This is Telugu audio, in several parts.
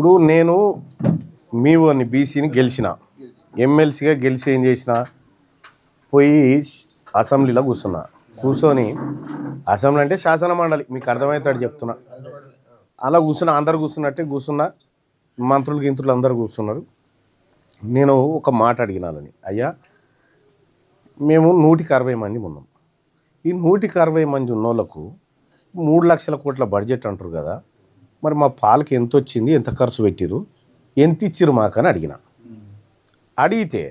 ఇప్పుడు నేను మీ ఓని బీసీని గెలిచిన ఎమ్మెల్సీగా గెలిచి ఏం చేసిన పోయి అసెంబ్లీలో కూర్చొని అసెంబ్లీ అంటే శాసన మండలి మీకు అర్థమవుతాడు చెప్తున్నా. అలా అందరు కూర్చున్నా, మంత్రులు గింత్రులు అందరు కూర్చున్నారు. నేను ఒక మాట అడిగినానని, అయ్యా మేము 160 మంది ఉన్నాం. ఈ 160 మంది ఉన్నోళ్ళకు 3 లక్షల కోట్ల బడ్జెట్ అంటారు కదా, మరి మా పాలకి ఎంత వచ్చింది, ఎంత ఖర్చు పెట్టిరు, ఎంత ఇచ్చిరు మాకని అడిగితే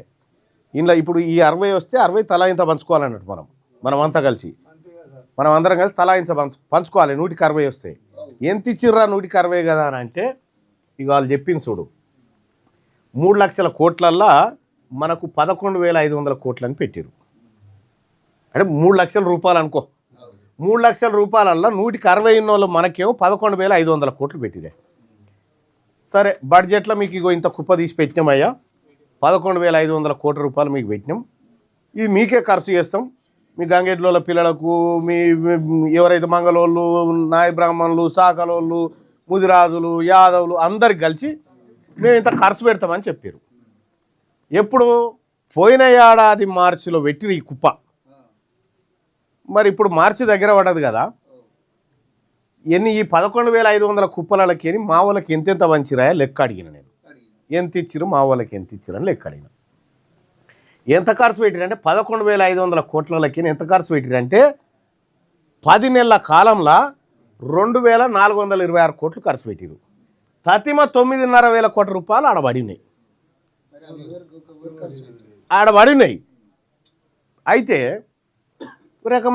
ఇలా ఇప్పుడు ఈ 60 వస్తే 60 తలా ఇంత పంచుకోవాలన్నట్టు మనమంతా కలిసి అందరం కలిసి తలా ఇంత పంచుకోవాలి. 160 వస్తే ఎంత ఇచ్చిర్రా 160 కదా అని అంటే ఇక వాళ్ళు చెప్పింది చూడు, 3 లక్షల కోట్లల్లో మనకు 11,500 కోట్లని పెట్టిరు. అంటే 3 లక్షల రూపాయలు అనుకో, 3 లక్షల రూపాయలల్లో 160 ఉన్నోళ్ళు మనకేమో 11,500 కోట్లు పెట్టిరే. సరే బడ్జెట్లో మీకు ఇగో ఇంత కుప్ప తీసి పెట్టినామయ్యా, 11,500 కోట్ల రూపాయలు మీకు పెట్టినాం, ఇది మీకే ఖర్చు చేస్తాం. మీ గంగెడ్లోళ్ళ పిల్లలకు, మీ ఎవరైతే మంగళోళ్ళు, నాయ బ్రాహ్మణులు, సాకలోళ్ళు, ముదిరాజులు, యాదవులు అందరికి కలిసి మేము ఇంత ఖర్చు పెడతామని చెప్పారు. ఎప్పుడు పోయిన ఏడాది మార్చిలో పెట్టిరు ఈ కుప్ప. మరి ఇప్పుడు మార్చి దగ్గర పడదు కదా, ఈ 11,500 కుప్పలకి మా వాళ్ళకి ఎంతెంత వంచిరాయా లెక్క అడిగిన. నేను ఎంత ఇచ్చిరు, మా వాళ్ళకి ఎంత ఇచ్చిరని లెక్క అడిగిన. ఎంత ఖర్చు పెట్టిరంటే 11,500 కోట్లకి ఎంత ఖర్చు పెట్టిరంటే 10 నెలల కాలంలో 2,426 కోట్లు ఖర్చు పెట్టిరు. తతిమ 9,500 కోట్ల రూపాయలు ఆడబడినాయి. అయితే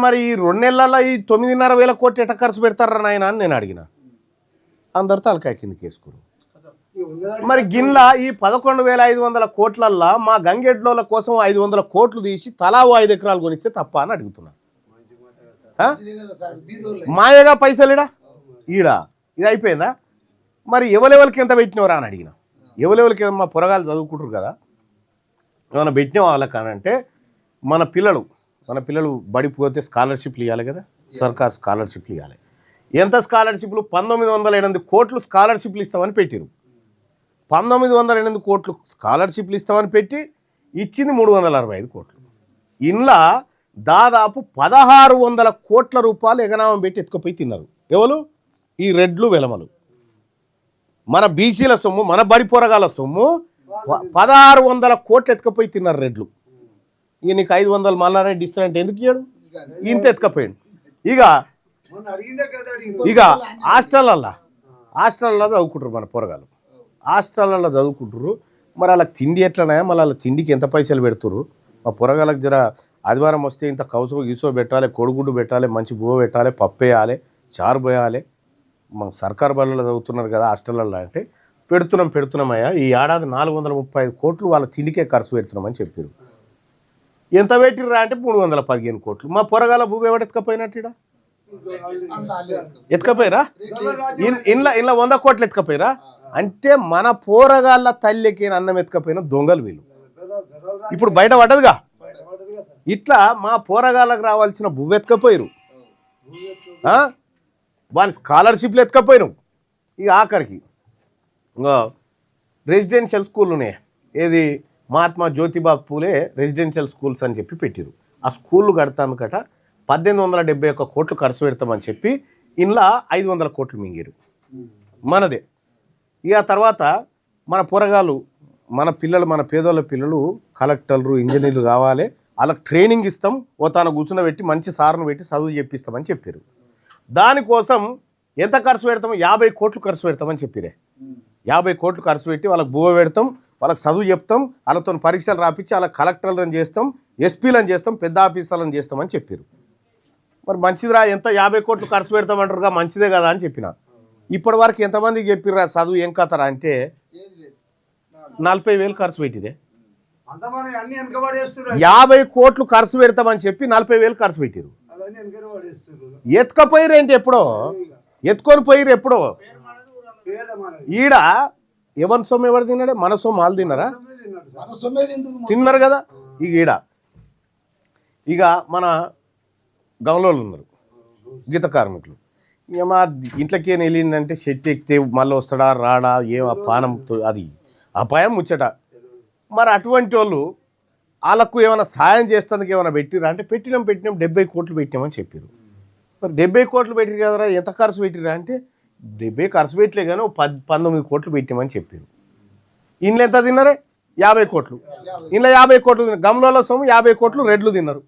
మరి ఈ 2 నెలల్లో ఈ 9,500 కోట్లు ఎట్లా ఖర్చు పెడతారా నాయన అని నేను అడిగిన. అందరు తలకాయ కిందకి వేసుకోరు. మరి గిన్లా ఈ 11,500 కోట్లల్లో మా గంగెడ్లోల కోసం 500 కోట్లు తీసి తలా 5 ఎకరాలు కొనిస్తే తప్ప అని అడుగుతున్నా. మాయగా పైసలుడా ఇది అయిపోయిందా? మరి ఎవరెవరికి ఎంత పెట్టినవరా అని అడిగిన. ఎవరెవరికి మా పొరగాలు చదువుకుంటారు కదా, ఏమైనా పెట్టిన వాళ్ళకనంటే మన పిల్లలు బడిపోతే స్కాలర్షిప్లు ఇవ్వాలి కదా, సర్కార్ స్కాలర్షిప్లు ఇవ్వాలి. ఎంత స్కాలర్షిప్లు? 1,908 కోట్లు స్కాలర్షిప్లు ఇస్తామని పెట్టిరు. 1,908 కోట్లు స్కాలర్షిప్లు ఇస్తామని పెట్టి ఇచ్చింది 365 కోట్లు. ఇంట్లో దాదాపు 1,600 కోట్ల రూపాయలు ఎగనామం పెట్టి ఎత్తుకుపోయి తిన్నారు. ఎవరు? ఈ రెడ్లు వెలమలు. మన బీసీల సొమ్ము, మన బడి పొరగాల సొమ్ము 1,600 కోట్లు ఎత్తుకుపోయి తిన్నారు రెడ్లు. ఇక నీకు 500 మల్లారెడ్డి ఇస్తారంటే ఎందుకు ఇయ్యాడు? ఇంత ఎత్తుకపోయాడు. ఇక హాస్టల్లో చదువుకుంటారు మన పొరగాలు, హాస్టల్లో చదువుకుంటారు. మరి వాళ్ళకి తిండి ఎట్లనే, మళ్ళీ వాళ్ళ తిండికి ఎంత పైసలు పెడుతురు? మా పొరగాళ్ళకి జర ఆదివారం వస్తే ఇంత కౌసో గీసో పెట్టాలి, కోడిగుడ్డు పెట్టాలి, మంచి బువ్వ పెట్టాలి, పప్పు వేయాలి, చారు పోయాలి. మన సర్కారు బళ్ళలో చదువుతున్నారు కదా హాస్టల్లో అంటే పెడుతున్నామయ్యా, ఈ ఏడాది 435 కోట్లు వాళ్ళ తిండికే ఖర్చు పెడుతున్నామని చెప్పారు. ఎంత పెట్టిర్రా అంటే 315 కోట్లు. మా పొరగాల భూమి ఎవడు ఎత్తుకపోయినట్టు? ఎత్తుకపోయిరా? ఇంట్లో 100 కోట్లు ఎత్తుకపోయిరా? అంటే మన పోరగాళ్ళ తల్లికి అన్నం ఎత్తుకపోయిన దొంగలు వీళ్ళు. ఇప్పుడు బయట పడ్డదిగా. ఇట్లా మా పోరగాళ్ళకు రావాల్సిన భూమి ఎత్తుకపోయారు, వాళ్ళ స్కాలర్షిప్లు ఎత్తుకపోయినావు. ఇక ఆఖరికి రెసిడెన్షియల్ స్కూల్ ఉన్నాయి, ఏది మహాత్మా జ్యోతిబా పూలే రెసిడెన్షియల్ స్కూల్స్ అని చెప్పి పెట్టిరు. ఆ స్కూళ్ళు కడతానుకట 1,871 కోట్లు ఖర్చు పెడతామని చెప్పి ఇంట్లో 500 కోట్లు మింగిరు మనదే. ఇక తర్వాత మన పొరగాలు, మన పేదోళ్ళ పిల్లలు కలెక్టర్లు, ఇంజనీర్లు కావాలి, వాళ్ళకి ట్రైనింగ్ ఇస్తాం, తాను కూర్చున్నబెట్టి మంచి సార్ను పెట్టి చదువు చెప్పిస్తామని చెప్పారు. దానికోసం ఎంత ఖర్చు పెడతాం? 50 కోట్లు ఖర్చు పెడతామని చెప్పిరే. 50 కోట్లు ఖర్చు పెట్టి వాళ్ళకి బువ్వ పెడతాం, వాళ్ళకి చదువు చెప్తాం, వాళ్ళతో పరీక్షలు రాపించి వాళ్ళకి కలెక్టర్లను చేస్తాం, ఎస్పీలను చేస్తాం, పెద్ద ఆఫీసర్లను చేస్తామని చెప్పారు. మరి మంచిదిరా, ఎంత 50 కోట్లు ఖర్చు పెడతామంటారుగా, మంచిదే కదా అని చెప్పిన. ఇప్పటి వరకు ఎంతమందికి చెప్పిర్రా చదువు ఏం కథరా అంటే 40,000 ఖర్చు పెట్టిరే. 50 కోట్లు ఖర్చు పెడతామని చెప్పి 40,000 ఖర్చు పెట్టిరు. ఎత్తుకపోయిరేంటి? ఎప్పుడో ఎత్తుకొని పోయిరు. ఎప్పుడో ఈడ ఎవరి సొమ్ము ఎవరు తిన్నాడే? మన సొమ్ము వాళ్ళు తిన్నారా? తిన్నారు కదా. ఇక మన గౌలోళ్ళు ఉన్నారు, గీత కార్మికులు. ఇక మా ఇంట్లోకి వెళ్ళిందంటే షెట్ ఎక్కితే మళ్ళీ వస్తాడా రాడా ఏం ఆ పానం అది అపాయం ముచ్చట. మరి అటువంటి వాళ్ళు వాళ్ళకు ఏమైనా సాయం చేస్తానికి ఏమైనా పెట్టిరా అంటే పెట్టినాం 70 కోట్లు పెట్టినామని చెప్పారు. మరి 70 కోట్లు పెట్టిరు కదరా, ఎంత ఖర్చు పెట్టిరా అంటే 70 ఖర్చు పెట్టలే కానీ 19 కోట్లు పెట్టామని చెప్పారు. ఇంట్లో ఎంత తిన్నారే 50 కోట్లు, ఇంట్లో 50 కోట్లు తిన్నారు. గమలలో సొమ్ము 50 కోట్లు రెడ్లు తిన్నారు.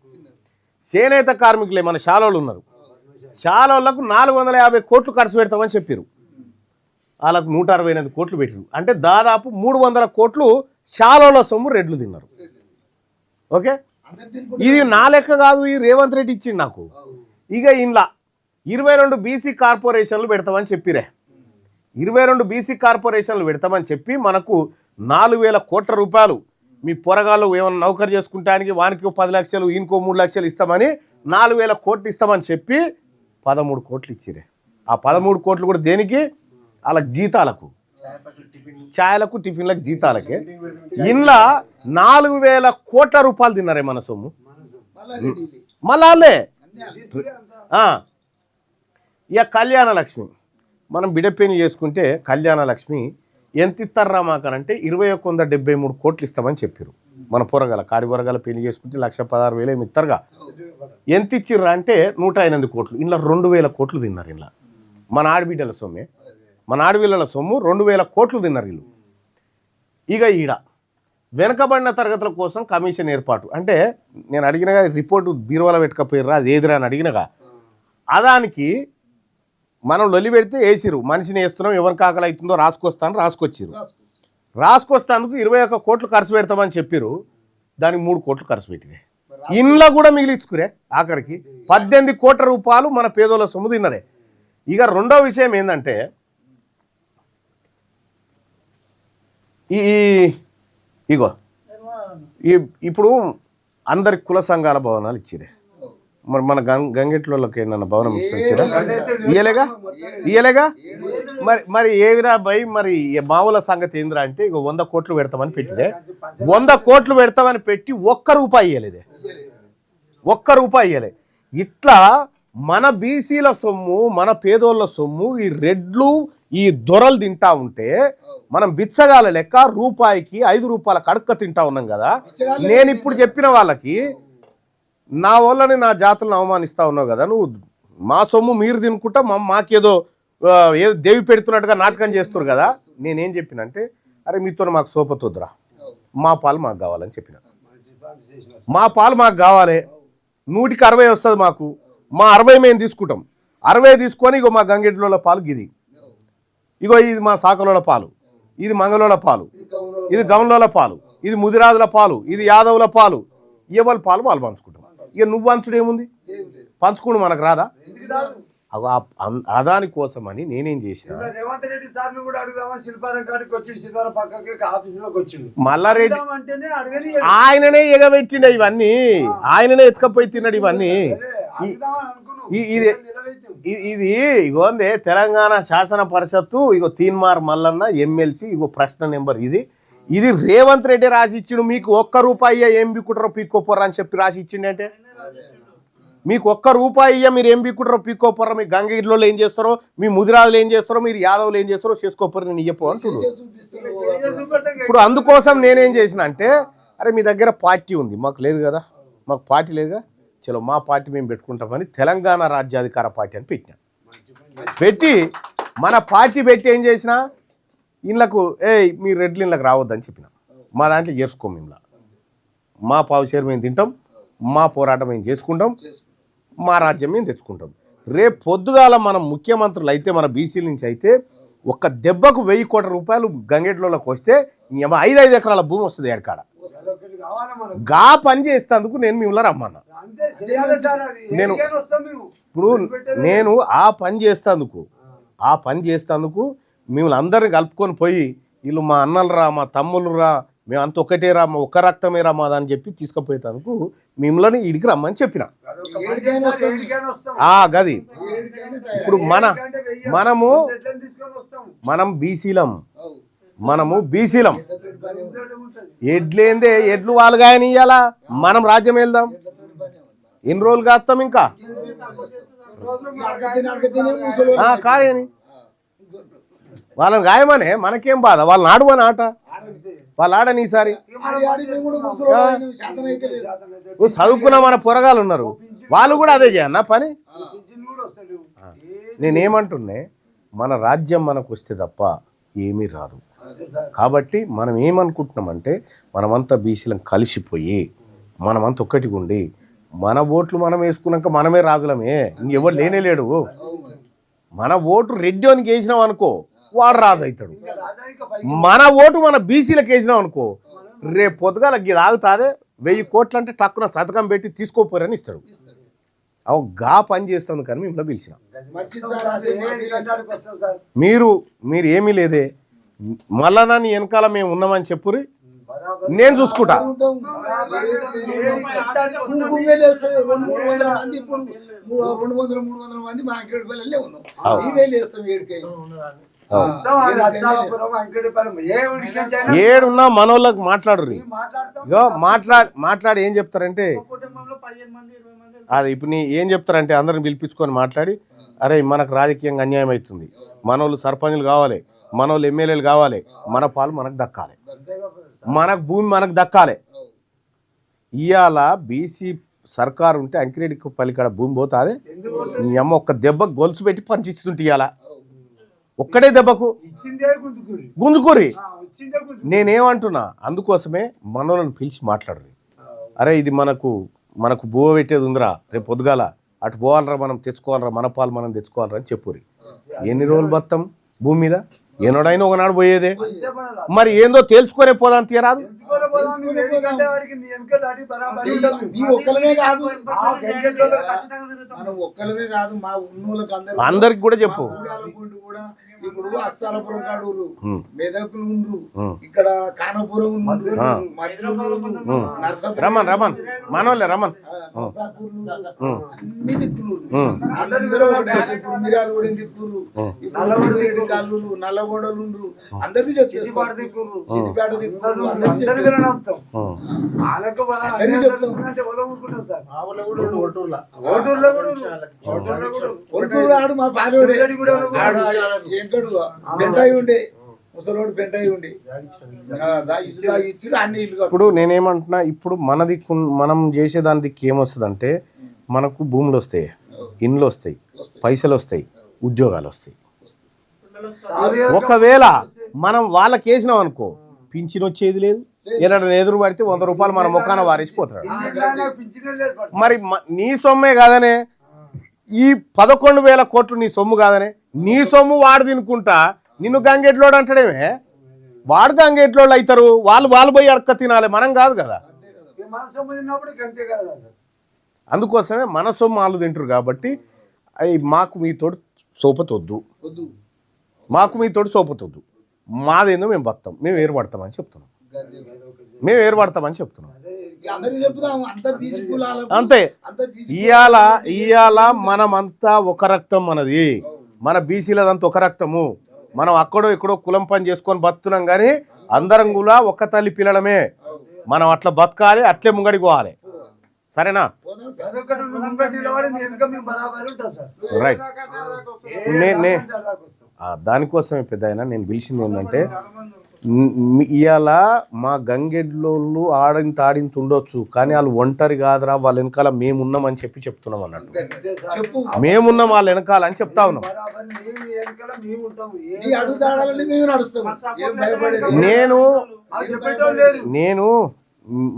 చేనేత కార్మికులే మన శాలోళ్ళు ఉన్నారు, శాలోళ్ళకు 450 కోట్లు ఖర్చు పెడతామని చెప్పారు. వాళ్ళకు 168 కోట్లు పెట్టారు. అంటే దాదాపు 300 కోట్లు శాలోళ్ళ సొమ్ము రెడ్లు తిన్నారు. ఓకే, ఇది నా లెక్క కాదు, ఈ రేవంత్ రెడ్డి ఇచ్చిండు నాకు. ఇక ఇంట్లో 22 బీసీ కార్పొరేషన్లు పెడతామని చెప్పిరే. 22 బీసీ కార్పొరేషన్లు పెడతామని చెప్పి మనకు 4,000 కోట్ల రూపాయలు మీ పొరగాళ్ళు ఏమైనా నౌకరు చేసుకుంటానికి వానికి 10 లక్షలు ఈయనకో 3 లక్షలు ఇస్తామని 4,000 కోట్లు ఇస్తామని చెప్పి 13 కోట్లు ఇచ్చిరే. ఆ 13 కోట్లు కూడా దేనికి? వాళ్ళకి జీతాలకు, ఛాయలకు టిఫిన్లకు జీతాలకే. ఇంట్లో 4,000 కోట్ల రూపాయలు తిన్నారే మన సొమ్ము. మళ్ళీ ఇక కళ్యాణ లక్ష్మి మనం బిడపెని చేసుకుంటే కళ్యాణ లక్ష్మి ఎంత ఇస్తారా మాకనంటే 2173 కోట్లు ఇస్తామని చెప్పారు. మన పొరగల కాడి పొరగల పెళ్లి చేసుకుంటే 1,16,000 ఏమి ఇస్తారుగా. ఎంత ఇచ్చిర్రా అంటే 108 కోట్లు. ఇంట్లో 2,000 కోట్లు తిన్నారు. ఇలా మన ఆడబిడ్డల సొమ్మే, మన ఆడపిల్లల సొమ్ము 2,000 కోట్లు తిన్నారు వీళ్ళు. ఇక ఈడ వెనకబడిన తరగతుల కోసం కమిషన్ ఏర్పాటు అంటే నేను అడిగినగా రిపోర్టు బీరువాల పెట్టుకపోయారా అది ఏదిరా అని అడిగినగా అదానికి మనం లొల్లి పెడితే వేసిరు. మనిషిని వేస్తున్నాం, ఎవరికి ఆకలి అవుతుందో రాసుకొస్తాను రాసుకొచ్చిరు. రాసుకొస్తానికి 21 కోట్లు ఖర్చు పెడతామని చెప్పారు. దానికి 3 కోట్లు ఖర్చు పెట్టిరే. ఇంట్లో కూడా మిగిలించుకురే. ఆఖరికి 18 కోట్ల రూపాయలు మన పేదోళ్ళ సొమ్ము తిన్నరే. ఇక రెండో విషయం ఏంటంటే ఇగో ఇప్పుడు అందరికి కుల సంఘాల భవనాలు ఇచ్చిరే. మరి మన గంగెట్లోకి ఏమన్నా భవనం ఇచ్చారా? ఇయ్యలేగా మరి ఏవిరా భయ్, మరి మామూలు సంగతి ఏందిరా అంటే ఇక 100 కోట్లు పెడతామని పెట్టిరే. 100 కోట్లు పెడతామని పెట్టి 1 రూపాయి ఇయ్యలేదే, 1 రూపాయి ఇయ్యలే. ఇట్లా మన బీసీల సొమ్ము, మన పేదోళ్ళ సొమ్ము ఈ రెడ్లు ఈ దొరలు తింటా ఉంటే మనం బిచ్చగాల లెక్క రూపాయికి 5 రూపాయల కడుక్క తింటా ఉన్నాం కదా. నేను ఇప్పుడు చెప్పిన వాళ్ళకి నా వాళ్ళని నా జాతులను అవమానిస్తా ఉన్నావు కదా, నువ్వు మా సొమ్ము మీరు తినుకుంటా మాకేదో ఏదో దేవి పెడుతున్నట్టుగా నాటకం చేస్తారు కదా. నేనేం చెప్పినంటే అరే మీతో మాకు సోపతొద్దురా, మా పాలు మాకు కావాలని చెప్పిన. మా పాలు మాకు కావాలి, 100కి 60 వస్తుంది మాకు. మా 60 మేము తీసుకుంటాం. 60 తీసుకొని ఇగో మా గంగెడ్ల పాలు గిది, ఇగో ఇది మా సాకలోల పాలు, ఇది మంగళోల పాలు, ఇది గమలోల పాలు, ఇది ముదిరాజుల పాలు, ఇది యాదవుల పాలు, ఎవరి పాలు వాళ్ళు పంచుకుంటాం. ఇక నువ్వు పంచుడు ఏముంది, పంచుకోండి మనకు రాదా? అదాని కోసమని నేనేం చేసిన మల్లారెడ్డి ఆయననే ఎగబెట్టిండు ఇవన్నీ, ఆయననే ఎత్తుకపోయి తిన్నాడు ఇవన్నీ. ఇది ఇగోందే తెలంగాణ శాసన పరిషత్తు ఇగో తీన్మార్ మల్లన్న ఎమ్మెల్సీ ఇగో ప్రశ్న నెంబర్ ఇది రేవంత్ రెడ్డి రాసి ఇచ్చిండు. మీకు 1 రూపాయి ఏం బిక్కుంటారో పీక్కోపోర్రా అని చెప్పి రాసి ఇచ్చిండే. మీకు 1 రూపాయి మీరు ఏం బిక్కుంటారో పీక్కోపోర్రా, మీ గంగగిరిలో ఏం చేస్తారో, మీ ముదిరాజులు ఏం చేస్తారో, మీరు యాదవులు ఏం చేస్తారో చేసుకోపోరు, నేను ఇయ్యపో అంటున్నాను. ఇప్పుడు అందుకోసం నేనేం చేసిన అంటే అరే మీ దగ్గర పార్టీ ఉంది, మాకు లేదు కదా, మాకు పార్టీ లేదుగా, చలో మా పార్టీ మేము పెట్టుకుంటామని తెలంగాణ రాజ్యాధికార పార్టీ అని పెట్టినా. పెట్టి మన పార్టీ పెట్టి ఏం చేసిన ఇళ్ళకు మీరు రెడ్లు ఇళ్ళకి రావద్దని చెప్పిన. మా దాంట్లో చేసుకోం, మేము మా పావు షేర్ మేము తింటాం, మా పోరాటం మేము చేసుకుంటాం, మా రాజ్యం మేము తెచ్చుకుంటాం. రేపు పొద్దుగాల మనం ముఖ్యమంత్రులు అయితే మన బీసీల నుంచి అయితే 1 దెబ్బకు 1000 కోట్ల రూపాయలు గంగెడ్లలోకి వస్తే 5 ఎకరాల భూమి వస్తుంది ఎడకాడ. గా పని చేసేందుకు నేను మిమ్మల్ని రమ్మన్నా. నేను ఆ పని చేస్తేందుకు మిమ్మల్ని అందరిని కలుపుకొని పోయి వీళ్ళు మా అన్నలు రా, మా తమ్ముళ్ళు రా, మేము అంత ఒకటే రా, మా ఒక్క రక్తమే రా మాదని చెప్పి తీసుకుపోయేందుకు మిమ్మల్ని ఇడికి రమ్మని చెప్పిన. గది ఇప్పుడు మనం బీసీలం ఎడ్లేందే ఎడ్లు వాళ్ళు గాయని ఇయ్యాలా, మనం రాజ్యం వెళ్దాం. ఎన్ని రోజులు కాస్తాం ఇంకా? కానీ వాళ్ళని గాయమనే మనకేం బాధ, వాళ్ళని ఆడమని ఆట, వాళ్ళు ఆడని ఈసారి. చదువుకున్న మన పొరగాలు ఉన్నారు, వాళ్ళు కూడా అదే చేయన్న పని. నేనేమంటున్నే, మన రాజ్యం మనకు వస్తే తప్ప ఏమీ రాదు. కాబట్టి మనం ఏమనుకుంటున్నామంటే, మనమంతా బీసీలను కలిసిపోయి మనమంతా ఒక్కటిగా ఉండి మన ఓట్లు మనం వేసుకున్నాక మనమే రాజులమే, ఇంకెవరు లేనే లేడు. మన ఓటు రెడ్డికి వేసినాం అనుకో, వాడు రాజు అవుతాడు. మన ఓటు మన బీసీలకు వేసినాం అనుకో, రేపు పొద్దుగాల ఇది ఆగుతాదే 1000 కోట్లు అంటే టక్కున సంతకం పెట్టి తీసుకోపోరని ఇస్తాడు. అవు గా పని చేస్తాను కానీ మిమ్మల్ని పిలిచినాం. మీరు ఏమీ లేదే, మళ్ళా నీ వెనకాల మేము ఉన్నామని చెప్పురి, నేను చూసుకుంటా. ఏడున్నా మనోళ్ళకి మాట్లాడు, మాట్లాడి ఏం చెప్తారంటే, అది ఇప్పుడు నీ ఏం చెప్తారంటే అందరిని పిలిపించుకొని మాట్లాడి, అరే మనకు రాజకీయంగా అన్యాయం అవుతుంది, మనోళ్ళు సర్పంచులు కావాలి, మనోళ్ళు ఎమ్మెల్యేలు కావాలి, మన పాలు మనకు దక్కాలి, మనకు భూమి మనకు దక్కాలి. ఇవాళ బీసీ సర్కారు ఉంటే అంకిరెడ్డికి పలికాడ భూమి పోతాదే, నీ అమ్మ ఒక్క దెబ్బ గొలుసు పెట్టి పనిచేస్తుంటే ఇవాళ ఒక్కడే దెబ్బకు గుంజుకూరి. నేనేమంటున్నా, అందుకోసమే మనోళ్ళని పిలిచి మాట్లాడరు. అరే ఇది మనకు బువ్వ పెట్టేది ఉందిరా, రేపు పొద్దుగాల అటు పోవాలరా, మనం తెచ్చుకోవాలరా, మన పాలు మనం తెచ్చుకోవాలరా అని చెప్పురి. ఎన్ని రోజులు బతాం భూమి మీద? ఏనాడైనా ఒకనాడు పోయేదే. మరి ఏందో తేల్చుకొనే పోదాం తీయరాదు. అందరికి కూడా చెప్పు. ఇప్పుడు అస్తాలపురం కాడూరు, మెదకులు ఉండ్రు, ఇక్కడ కానపురం రమన్ మనోళ్ళే రమన్ అన్ని దిక్కులు అందరూ మిరాలు కూడా దిక్కురు, ఇప్పుడు కాళ్ళు నల్లగొండలు ఉండ్రు, అందరికీ చెప్పేస్తారు. సిద్దిపేట దిక్కురు అందరికీ చెప్తాం. ఆడు మా పాలోడు ఎంకడు పెంటాయి ఉండే, ముసలోడు పెంటాయి ఉండే ఇచ్చి అన్ని ఇల్లు. ఇప్పుడు నేనేమంటున్నా, ఇప్పుడు మనం చేసేదాని దిక్కు ఏమొస్తుందంటే, మనకు భూములు వస్తాయి, ఇండ్లు వస్తాయి, పైసలు వస్తాయి, ఉద్యోగాలు వస్తాయి. ఒకవేళ మనం వాళ్ళకి వేసినాం అనుకో, పింఛన్ వచ్చేది లేదు, ఏదైనా ఎదురు పడితే 100 రూపాయలు మన ముఖాన వారేసిపోతాడు. మరి నీ సొమ్మే కాదనే, ఈ 11,000 కోట్లు నీ సొమ్ము కాదనే, నీ సొమ్ము వాడు తినుకుంటా నిన్ను గంగెట్లోడు అంటాడేమే. వాడు గంగెట్లోళ్ళు అవుతారు, వాళ్ళు పోయి అడక్క తినాలి, మనం కాదు కదా. అందుకోసమే మన సొమ్ము వాళ్ళు తింటారు. కాబట్టి మాకు మీతోటి సోపతొద్దు, మాదేందో మేము బతాం, మేము ఏర్పడతామని చెప్తున్నాం, అంతే. ఇవాళ మనమంతా ఒక రక్తం మనది, మన బీసీలదంతా ఒక రక్తము. మనం అక్కడో ఇక్కడో కులం పని చేసుకొని బతున్నాం, కానీ అందరం కూడా ఒక్క తల్లి పిల్లలమే. మనం అట్లా బతకాలి, అట్లే ముంగడికి పోవాలి. సరేనా? రైట్. దానికోసమే పెద్ద అయినా నేను పిలిచింది ఏంటంటే, ఇవాళ మా గంగెడ్లోళ్ళు ఆడింత ఉండొచ్చు, కానీ వాళ్ళు ఒంటరి కాదురా, వాళ్ళ వెనకాల మేమున్నామని చెప్తున్నాం అన్నట్టు. మేమున్నాం వాళ్ళ వెనకాల అని చెప్తా ఉన్నాం. నేను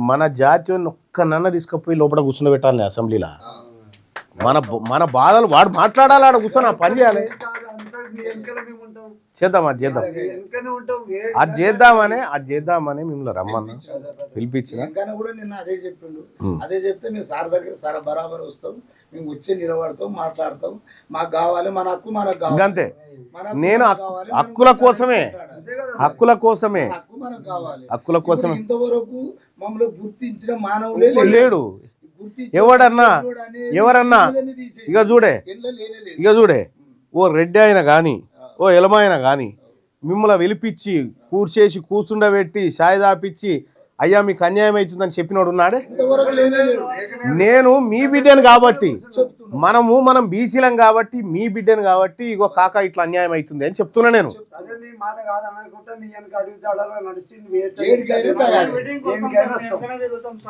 మన జాతీయాన్ని ఒక్కనన్న తీసుకుపోయి లోపల కూర్చుని పెట్టాలి అసెంబ్లీలో. మన బాధలు వాడు మాట్లాడాలి, ఆడ కూర్చొని ఆ పని చేయాలి. చేద్దాం, అది చేద్దామని మిమ్మల్ని రమ్మన్నా, పిలిపించిన. కూడా నిన్న అదే చెప్పిండు. అదే చెప్తే మేము సార్ దగ్గర సార్ బరాబర్ వస్తాం, మేము వచ్చి నిలబడతాం, మాట్లాడతాం, మాకు కావాలి, మన హక్కు మనకు కావాలి. అంతే. నేను హక్కుల కోసమే ఇంతవరకు మమ్మల్ని గుర్తించిన మానవులే లేడు. ఎవరన్నా ఇక చూడే ఓ రెడ్డి అయినా కానీ, ఓ ఎలమైన కానీ మిమ్మల్ని పిలిపించి కూర్చేసి కూర్చుండబెట్టి సాయి దాపిచ్చి అయ్యా మీకు అన్యాయం అవుతుందని చెప్పినోడు ఉన్నాడే? ఇంతవరకు లేనే లేడు. నేను మీ బిడ్డను కాబట్టి, మనం బీసీలం కాబట్టి, మీ బిడ్డను కాబట్టి ఇగో కాక ఇట్లా అన్యాయం అవుతుంది అని చెప్తున్నా నేను. ఏడికైనా తయారు.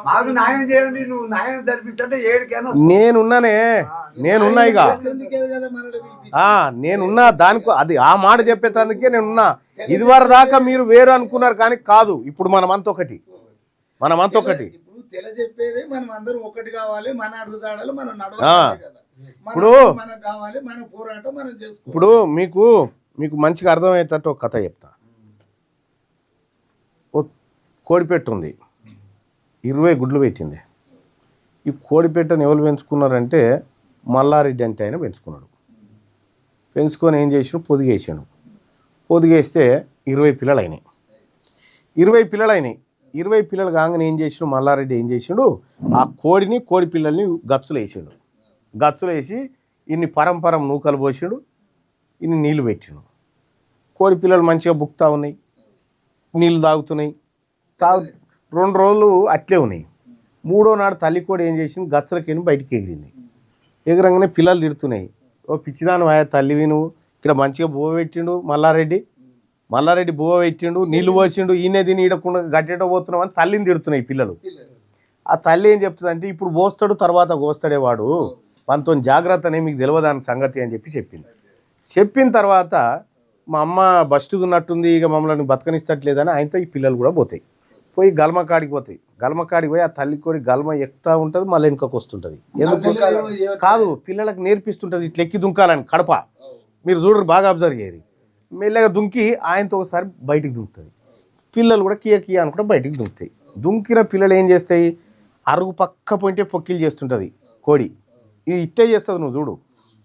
మాకు న్యాయం చేయండి, నువ్వు న్యాయం జరిపిస్తుంటే ఏడికైనా నేనున్నా ఇక ఎందుకే కదా మనల్ని పిలిపించి. నేనున్నా దానికి అది ఆ మాట చెప్పేందుకే నేనున్నా. ఇదివరకు దాకా మీరు వేరు అనుకున్నారు కానీ కాదు, ఇప్పుడు మనమంతా ఒకటి. ఇప్పుడు చెప్పేది మనం అందరం ఒకటి కావాలి, మన అడుగుదాడలు మనం నడవాలి కదా. ఇప్పుడు మనకు కావాలి, మన పోరాటం మనం చేసుకోవాలి. ఇప్పుడు మీకు మంచిగా అర్థమయ్యేటట్టు ఒక కథ చెప్తా. ఓ కోడిపెట్టు ఉంది, 20 గుడ్లు పెట్టింది. ఈ కోడిపెట్టను ఎవరు పెంచుకున్నారంటే మల్లారెడ్డి అంటే ఆయన పెంచుకున్నాడు. పెంచుకొని ఏం చేసాడు, పొదిగేస్తే 20 పిల్లలు అయినాయి. 20 పిల్లలు కాగానే ఏం చేసాడు మల్లారెడ్డి, ఏం చేసాడు ఆ కోడి పిల్లల్ని గచ్చులు వేసి ఇన్ని పరంపరం నూకలు పోసాడు, ఇన్ని నీళ్ళు పెట్టాడు. కోడి పిల్లలు మంచిగా బుక్తా ఉన్నాయి, నీళ్ళు తాగుతున్నాయి. 2 రోజులు అట్లే ఉన్నాయి. 3వ నాడు తల్లి కోడి ఏం చేసింది, గచ్చలకి బయటికి ఎగిరంగానే పిల్లలు తిడుతున్నాయి. ఓ పిచ్చిదాను ఆయా తల్లివి నువ్వు, ఇక్కడ మంచిగా బువ్వ పెట్టిండు మల్లారెడ్డి బువ్వ పెట్టిండు, నీళ్లు పోసిండు, ఈయనే తిని ఈడకుండా గట్టేట పోతున్నావు అని తల్లిని తిడుతున్నాయి పిల్లలు. ఆ తల్లి ఏం చెప్తుంది అంటే ఇప్పుడు పోస్తాడు తర్వాత కోస్తాడే వాడు, మనతో జాగ్రత్తనే మీకు తెలియదు దాని సంగతి అని చెప్పిన తర్వాత మా అమ్మ బస్టుది ఉన్నట్టుంది, ఇక మమ్మల్ని బతకనిస్తట్లేదని ఆయనతో ఈ పిల్లలు కూడా పోయి గల్మకాడికి పోయి ఆ తల్లి కోడి గల్మ ఎక్కుతా ఉంటుంది, మళ్ళీ వెనుకకు వస్తుంటుంది. ఎందుకు కాదు, పిల్లలకు నేర్పిస్తుంటుంది ఇట్లా ఎక్కి దుంకాలని కడప. మీరు చూడరు, బాగా అబ్జర్వ్ చేయరు. మెల్లగా దుంకి ఆయనతో ఒకసారి బయటికి దుంకుతుంది. పిల్లలు కూడా కియా అనుకుంటే బయటికి దుంకుతాయి. దుంకిన పిల్లలు ఏం చేస్తాయి, అరుగు పక్క పోయింటే పొక్కిలు చేస్తుంటుంది కోడి. ఇది ఇట్టే చేస్తుంది, నువ్వు చూడు.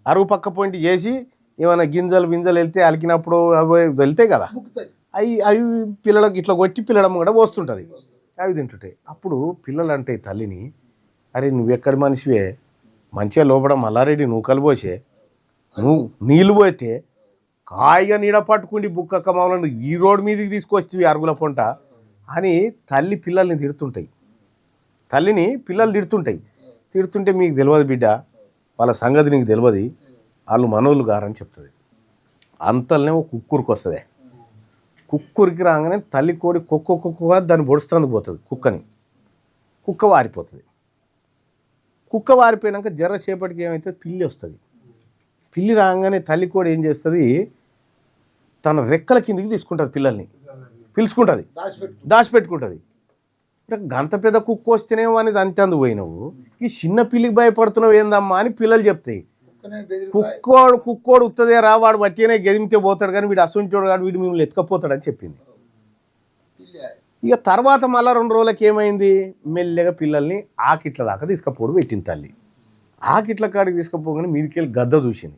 అరుగు పక్క పోయింటి చేసి ఏమైనా గింజలు వెళ్తే అలికినప్పుడు అవి వెళ్తాయి కదా, అవి పిల్లలకు ఇట్లా కొట్టి పిల్లడం కూడా పోస్తుంటుంది, అవి తింటుంటాయి. అప్పుడు పిల్లలు అంటే తల్లిని, అరే నువ్వెక్కడి మనిషివే, మంచిగా లోపల మల్లారెడ్డి నూకలు పోసే, నువ్వు నీళ్ళు పోతే కాయిగా నీడ పట్టుకుండి బుక్కక్క మమ్మల్ని ఈ రోడ్డు మీదకి తీసుకొచ్చి అరుగుల పొంట అని పిల్లల్ని తిడుతుంటాయి. పిల్లలు తిడుతుంటే మీకు తెలియదు బిడ్డ, వాళ్ళ సంగతి నీకు తెలియదు, వాళ్ళు మనోళ్ళు గారని చెప్తుంది. అంతలనే ఒక కుక్కూరికి వస్తుంది. కుక్కూరికి రాగానే తల్లి కోడి కుక్కగా దాన్ని పొడుస్తుంది పోతుంది. కుక్క వారిపోతుంది. కుక్క వారిపోయినాక జర్ర చేపటికి ఏమైతే పిల్లి వస్తుంది. పిల్లి రాగానే తల్లి కోడి ఏం చేస్తుంది, తన రెక్కల కిందికి తీసుకుంటుంది, పిల్లల్ని పిలుచుకుంటుంది, దాచిపెట్టుకుంటుంది. గంత పెద్ద కుక్క వస్తేనేమో అని అంతేందుకు పోయినావు, ఈ చిన్న పిల్లికి భయపడుతున్నావు ఏందమ్మా అని పిల్లలు చెప్తాయి. కుక్కోడు ఉత్తదే రా, వాడు వచ్చేనే గెదిమితే పోతాడు కానీ వీడు అసంటోడు కాదు, వీడు మిమ్మల్ని ఎత్తుకపోతాడని చెప్పింది. ఇక తర్వాత మళ్ళీ 2 రోజులకి ఏమైంది, మెల్లగా పిల్లల్ని ఆకిట్ల దాకా తీసుకపోవడం పెట్టింది తల్లి. ఆకిట్ల కాడికి తీసుకుపోగానే మీదికి వెళ్ళి గద్ద చూసింది.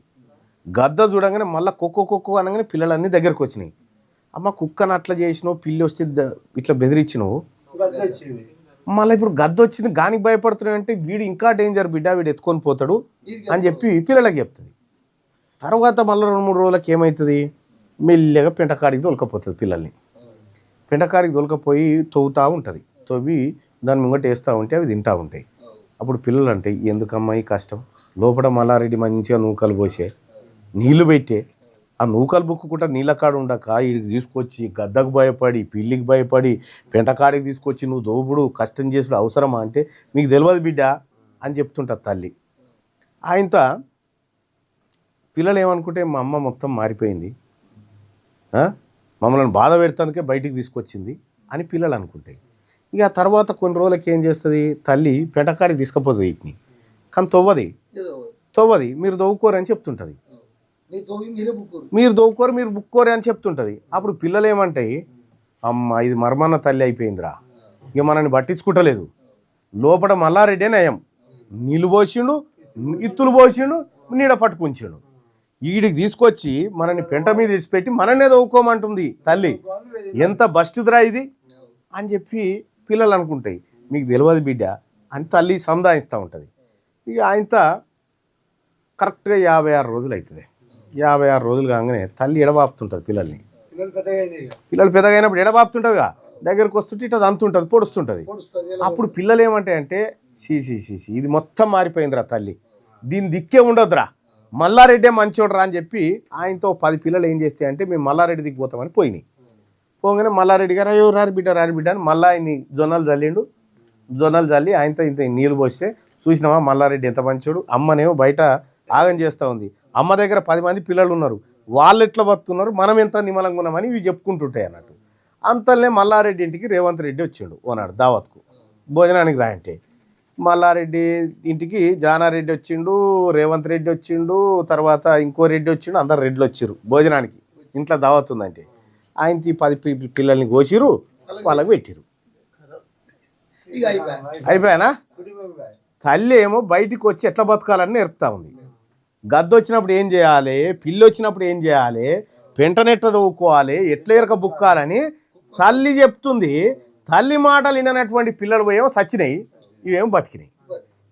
గద్ద చూడగానే మళ్ళీ కుక్క అనగానే పిల్లలన్నీ దగ్గరకు వచ్చినాయి. అమ్మ కుక్కను అట్లా చేసినావు, పిల్లి వస్తే ఇట్లా బెదిరించినావు, మళ్ళీ ఇప్పుడు గద్ద వచ్చింది గానికి భయపడుతున్నావు అంటే వీడు ఇంకా డేంజర్ బిడ్డ, వీడు ఎత్తుకొని పోతాడు అని చెప్పి పిల్లలకి చెప్తుంది. తర్వాత మళ్ళీ 2-3 రోజులకి ఏమవుతుంది, మెల్లగా పెంటకాడికి తొలకపోతుంది. పిల్లల్ని పెంటకాడికి తొలకపోయి తవ్వుతూ ఉంటుంది. తవ్వి దాని ముంగట వేస్తూ ఉంటే అవి తింటూ ఉంటాయి. అప్పుడు పిల్లలు అంటే ఎందుకమ్మా ఈ కష్టం, లోపల మల్లారెడ్డి మంచిగా నూకలు పోసే, నీళ్లు పెట్టే, ఆ నూకలు బుక్కుకుంటా నీళ్ళ కాడ ఉండక వీడికి తీసుకొచ్చి గద్దకు భయపడి, పిల్లికి భయపడి, పెంటకాడికి తీసుకొచ్చి నువ్వు దోపుడు కష్టం చేసుడు అవసరమా అంటే మీకు తెలియదు బిడ్డ అని చెప్తుంటుంది తల్లి. ఆయనతో పిల్లలు ఏమనుకుంటే మా అమ్మ మొత్తం మారిపోయింది, మమ్మల్ని బాధ పెడతానికే బయటికి తీసుకొచ్చింది అని పిల్లలు అనుకుంటాయి. ఇక తర్వాత కొన్ని రోజులకి ఏం చేస్తుంది, తల్లి పెంటకాడికి తీసుకుపోతుంది వీటిని, కానీ తవ్వది మీరు దవ్వుకోరని చెప్తుంటుంది. మీరు బుక్కోరు అని చెప్తుంటుంది. అప్పుడు పిల్లలు ఏమంటాయి, అమ్మ ఇది మర్మన్న తల్లి అయిపోయిందిరా, ఇక మనల్ని పట్టించుకుంటలేదు, లోపల మల్లారెడ్డే నయం, నీళ్ళు పోసిండు, ఇత్తులు పోసిండు, నీడ పట్టుకుంచాడు, వీడికి తీసుకొచ్చి మనల్ని పెంట మీద విడిచిపెట్టి మననే దవ్వుకోమంటుంది తల్లి, ఎంత బస్టుదిరా ఇది అని చెప్పి పిల్లలు అనుకుంటాయి. మీకు తెలియదు బిడ్డ అని తల్లి సంధాయిస్తూ ఉంటుంది. ఇక ఆయనతో కరెక్ట్గా 56 రోజులు అవుతుంది. 56 రోజులు కాగానే తల్లి ఎడబాపుతుంటుంది పిల్లల్ని. పిల్లలు పెద్దగా అయినప్పుడు ఎడబాపుతుంటుందిగా, దగ్గరకు వస్తుంటే ఇట్లా అంతుంటుంది పొడుస్తుంటుంది. పొడుస్తుంది. అప్పుడు పిల్లలు ఏమంటాయంటే సీ ఇది మొత్తం మారిపోయిందిరా తల్లి, దీని దిక్కే ఉండొద్దురా, మల్లారెడ్డే మంచోడరా అని చెప్పి ఆయనతో 10 పిల్లలు ఏం చేస్తాయి అంటే మేము మల్లారెడ్డి దిగిపోతామని పోయినాయి. పోగానే మల్లారెడ్డి గారు అయ్యో రారు బిడ్డ అని మళ్ళీ ఆయన్ని జొన్నలు జల్లి ఆయనతో ఇంత నీళ్ళు పోస్తే చూసినామా మల్లారెడ్డి ఎంత మంచోడు, అమ్మనేమో బయట ఆగం చేస్తూ ఉంది, అమ్మ దగ్గర 10 మంది పిల్లలు ఉన్నారు, వాళ్ళు ఎట్లా బతున్నారు, మనం ఎంత నిమ్మలంగా ఉన్నామని ఇవి చెప్పుకుంటుంటాయి అన్నట్టు. అంతలే మల్లారెడ్డి ఇంటికి రేవంత్ రెడ్డి వచ్చిండు ఓనాడు దావత్కు భోజనానికి రాయంటే. మల్లారెడ్డి ఇంటికి జానారెడ్డి వచ్చిండు, రేవంత్ రెడ్డి వచ్చిండు, తర్వాత ఇంకో రెడ్డి వచ్చిండు, అందరు రెడ్లు వచ్చిర్రు భోజనానికి. ఇంట్లో దావత్ ఉందంటే ఆయనకి 10 పిల్లల్ని కోసిరు, వాళ్ళకి పెట్టిరు. అయిపోయానా? తల్లి ఏమో బయటికి వచ్చి ఎట్లా బతకాలని నేర్పుతా ఉంది. గద్ద వచ్చినప్పుడు ఏం చేయాలి, పిల్లి వచ్చినప్పుడు ఏం చేయాలి, పెంటనెట్ట తవ్వుకోవాలి, ఎట్లా ఎరక బుక్కాలని తల్లి చెప్తుంది. తల్లి మాటలు విననటువంటి పిల్లలు పోయేమో సచ్చినాయి, ఇవేమో బతికినాయి.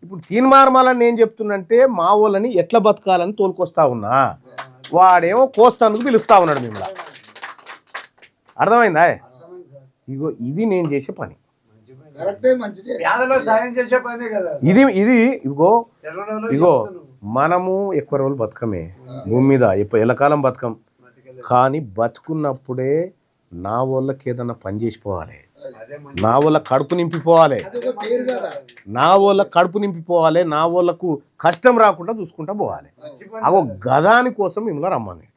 ఇప్పుడు తీన్మార్మాలని నేను చెప్తున్నంటే మా వాళ్ళని ఎట్లా బతకాలని తోలుకొస్తా ఉన్నా, వాడేమో కోస్తందుకు పిలుస్తా ఉన్నాడు మిమ్మల్ని. అర్థమైందా? ఇగో ఇది నేను చేసే పని. ఇది ఇగో మనము ఎక్కువ రోజులు బతకమే భూమి మీద, ఎల్లకాలం బతకం. కానీ బతుకున్నప్పుడే నా వాళ్ళకి ఏదన్నా పని చేసిపోవాలి, నా వాళ్ళ కడుపు నింపిపోవాలి, నా వాళ్ళకు కష్టం రాకుండా చూసుకుంటా పోవాలి. అగో గదాని కోసం మిమ్మల్ని రమ్మని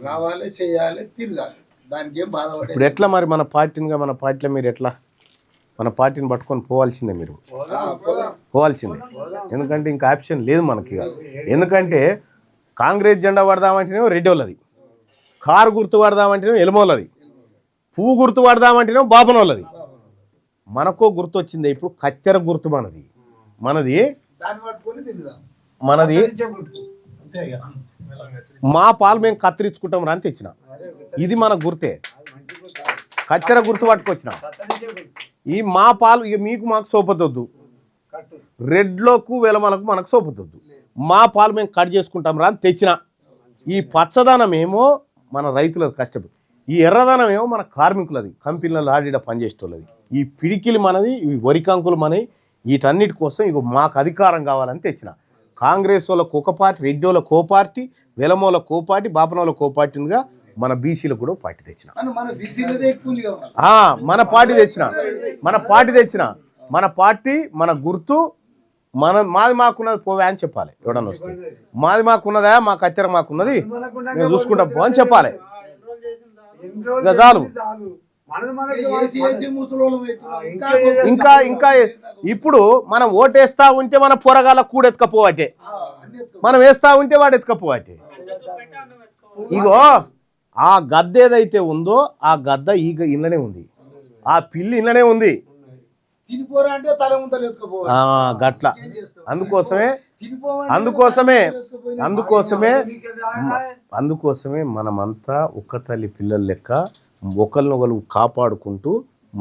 రావాలి, చేయాలి, తిరగాలి. దానికి ఏం బాధపడే. ఇప్పుడు ఎట్లా మరి మన పార్టీలో మీరు ఎట్లా మన పార్టీని పట్టుకొని పోవాల్సిందే, మీరు పోవాల్సిందే. ఎందుకంటే ఇంకా ఆప్షన్ లేదు మనకి. ఎందుకంటే కాంగ్రెస్ జెండా పడదామంటేనేమో రెడ్డి వాళ్ళది, కారు గుర్తు పడదామంటేనేమో ఎలుమోళ్ళది, పువ్వు గుర్తు పడదామంటేనేమో బాపనోళ్ళది. మనకో గుర్తు వచ్చింది ఇప్పుడు, కత్తెర గుర్తు మనది. మా పాలు మేము కత్తిరించుకుంటాం రా అని తెచ్చిన, ఇది మన గుర్తే. కత్తెర గుర్తు పట్టుకొచ్చిన. ఈ మా పాలు ఇక మీకు మాకు సోపతొద్దు, రెడ్లకు వెలమలకు మనకు సోపతొద్దు. మా పాలు మేము కట్ చేసుకుంటాం రా అని తెచ్చిన. ఈ పచ్చదనం ఏమో మన రైతులది కష్టపడి, ఈ ఎర్రదనం ఏమో మన కార్మికులది, కంపెనీలలో ఆడిడ పనిచేసేటోళ్ళది. ఈ పిడికిలు మనది, ఇవి వరికంకులు మనవి. వీటన్నిటి కోసం ఇక మాకు అధికారం కావాలని తెచ్చిన. కాంగ్రెస్ వాళ్ళకు ఒక పార్టీ, రెడ్డి వాళ్ళకు కో పార్టీ, వెలమోళ్ళకు కో పార్టీ, బాపనోళ్ళకు కో పార్టీగా మన బీసీలకు కూడా పార్టీ తెచ్చిన. మన పార్టీ తెచ్చిన. మన పార్టీ మన గుర్తు మాది మాకున్నది పోవే అని చెప్పాలి. ఎవడన్నా వస్తే మాది మాకున్నదా, మా కత్తెర మాకున్నది, మేము చూసుకుంటా పో అని చెప్పాలి. చాలు. ఇంకా ఇప్పుడు మనం ఓటేస్తా ఉంటే మన పొరగాల కూడెత్తుకపోవటే, మనం వేస్తా ఉంటే వాడు ఎత్తుకపోవటే. ఇగో ఆ గద్ద ఏదైతే ఉందో ఆ గద్ద ఇళ్ళనే ఉంది, ఆ పిల్లి ఇళ్ళనే ఉంది. గట్ల అందుకోసమే మనమంతా ఒక్క తల్లి పిల్లల లెక్క ఒకరినొకరు కాపాడుకుంటూ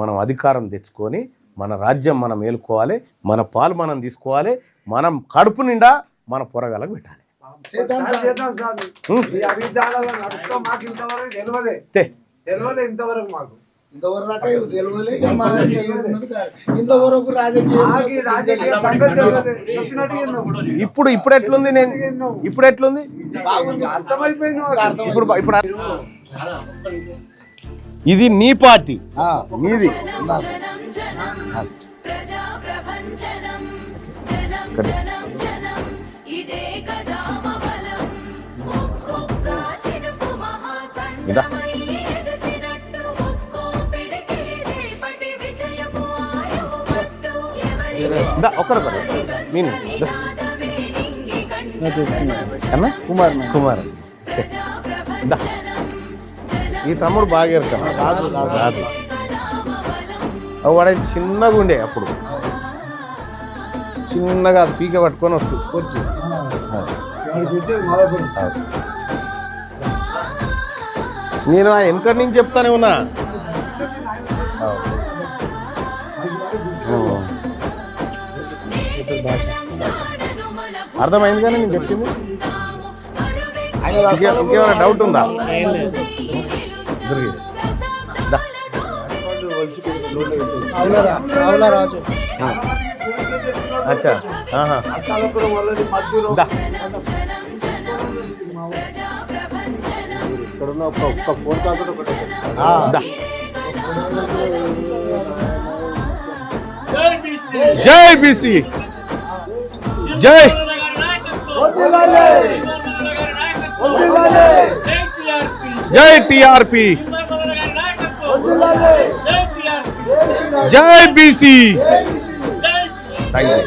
మనం అధికారం తెచ్చుకొని మన రాజ్యం మనం మేలుకోవాలి, మన పాలు మనం తీసుకోవాలి, మనం కడుపు నిండా మన పొరగాలకు పెట్టాలి. ఇప్పుడు ఎట్లుంది? ఇప్పుడు ఎట్లుంది? ఇప్పుడు ఇది నీ పార్టీ, నీది. ఒకరొకరు నేను అన్న కుమార్ ఈ తమ్ముడు బాగా ఎరుతాను. రాజు వాడైతే చిన్నగా ఉండే, అప్పుడు చిన్నగా అది పీక పట్టుకొని వచ్చి నేను ఆ వెనకటి నుంచి చెప్తానే ఉన్నా. అర్థమైంది కానీ నేను చెప్పింది. ఇంకేమైనా డౌట్ ఉందా? దుర్గేష్ దా. రాజు అచ్చా ఆహా. దా. దా. జై బీసీ జై జై టిఆర్పి జై బీసీ. Thank you.